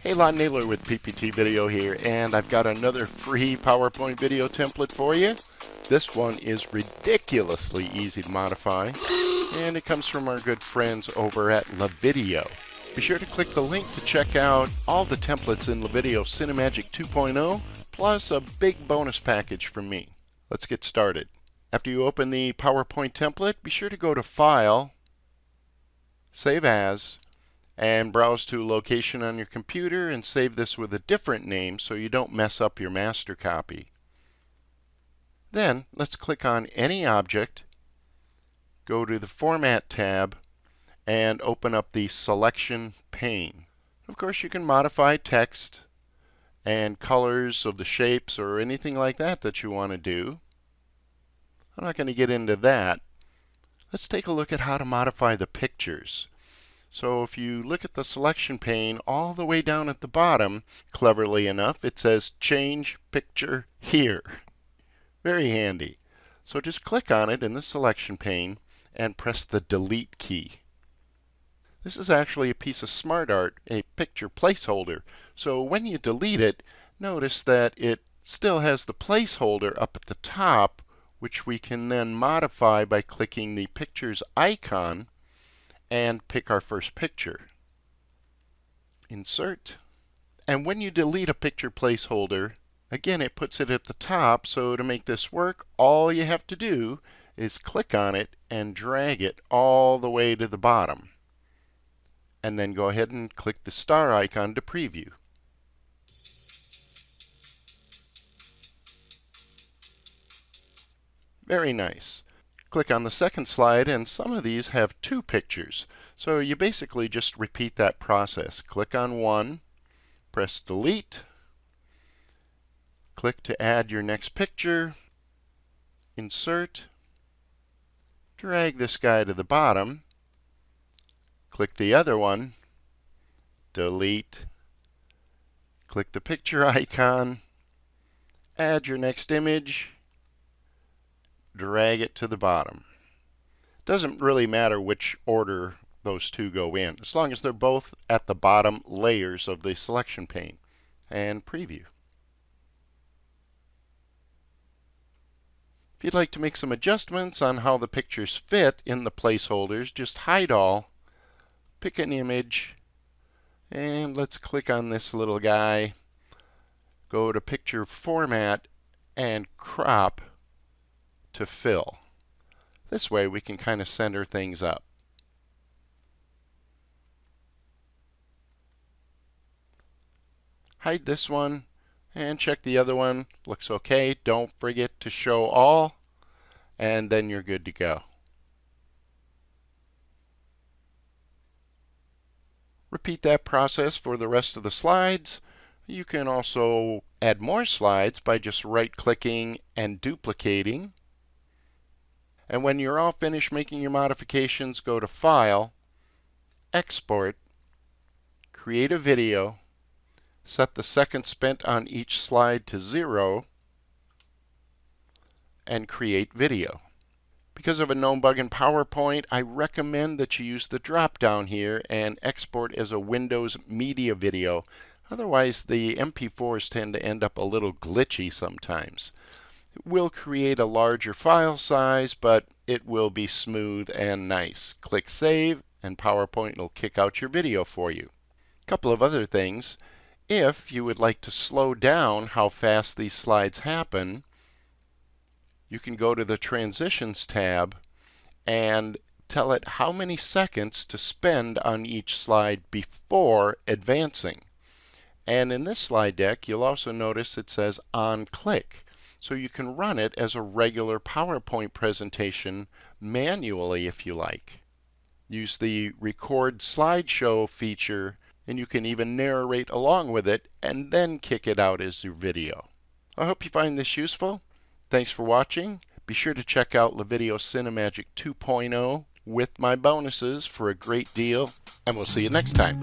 Hey, Lon Naylor with PPT Video here, and I've got another free PowerPoint video template for you. This one is ridiculously easy to modify, and it comes from our good friends over at Levidio. Be sure to click the link to check out all the templates in Levideo Cinemagic 2.0, plus a big bonus package from me. Let's get started. After you open the PowerPoint template, be sure to go to File, Save As, and browse to location on your computer and save this with a different name so you don't mess up your master copy. Then let's click on any object, go to the Format tab, and open up the Selection pane. Of course, you can modify text and colors of the shapes or anything like that you want to do. I'm not going to get into that. Let's take a look at how to modify the pictures. So if you look at the selection pane all the way down at the bottom, cleverly enough, it says Change Picture Here. Very handy. So just click on it in the selection pane and press the Delete key. This is actually a piece of smart art, a picture placeholder. So when you delete it, notice that it still has the placeholder up at the top, which we can then modify by clicking the pictures icon and pick our first picture. Insert. And when you delete a picture placeholder, again it puts it at the top, so to make this work, all you have to do is click on it and drag it all the way to the bottom. And then go ahead and click the star icon to preview. Very nice. Click on the second slide, and some of these have two pictures. So you basically just repeat that process. Click on one, press Delete, click to add your next picture, insert, drag this guy to the bottom, click the other one, delete, click the picture icon, add your next image, drag it to the bottom. Doesn't really matter which order those two go in, as long as they're both at the bottom layers of the selection pane. And preview. If you'd like to make some adjustments on how the pictures fit in the placeholders, just hide all, pick an image, and let's click on this little guy, go to Picture Format, and crop to fill. This way we can kind of center things up. Hide this one and check the other one. Looks okay. Don't forget to show all, and then you're good to go. Repeat that process for the rest of the slides. You can also add more slides by just right-clicking and duplicating. And when you're all finished making your modifications, go to File, Export, Create a Video, set the seconds spent on each slide to 0, and create video. Because of a known bug in PowerPoint, I recommend that you use the drop-down here and export as a Windows Media Video. Otherwise, the MP4s tend to end up a little glitchy sometimes. It will create a larger file size, but it will be smooth and nice. Click Save, and PowerPoint will kick out your video for you. A couple of other things. If you would like to slow down how fast these slides happen, you can go to the Transitions tab and tell it how many seconds to spend on each slide before advancing. And in this slide deck, you'll also notice it says On Click. So you can run it as a regular PowerPoint presentation manually if you like. Use the Record Slideshow feature, and you can even narrate along with it and then kick it out as your video. I hope you find this useful. Thanks for watching. Be sure to check out Levideo Cinemagic 2.0 with my bonuses for a great deal, and we'll see you next time.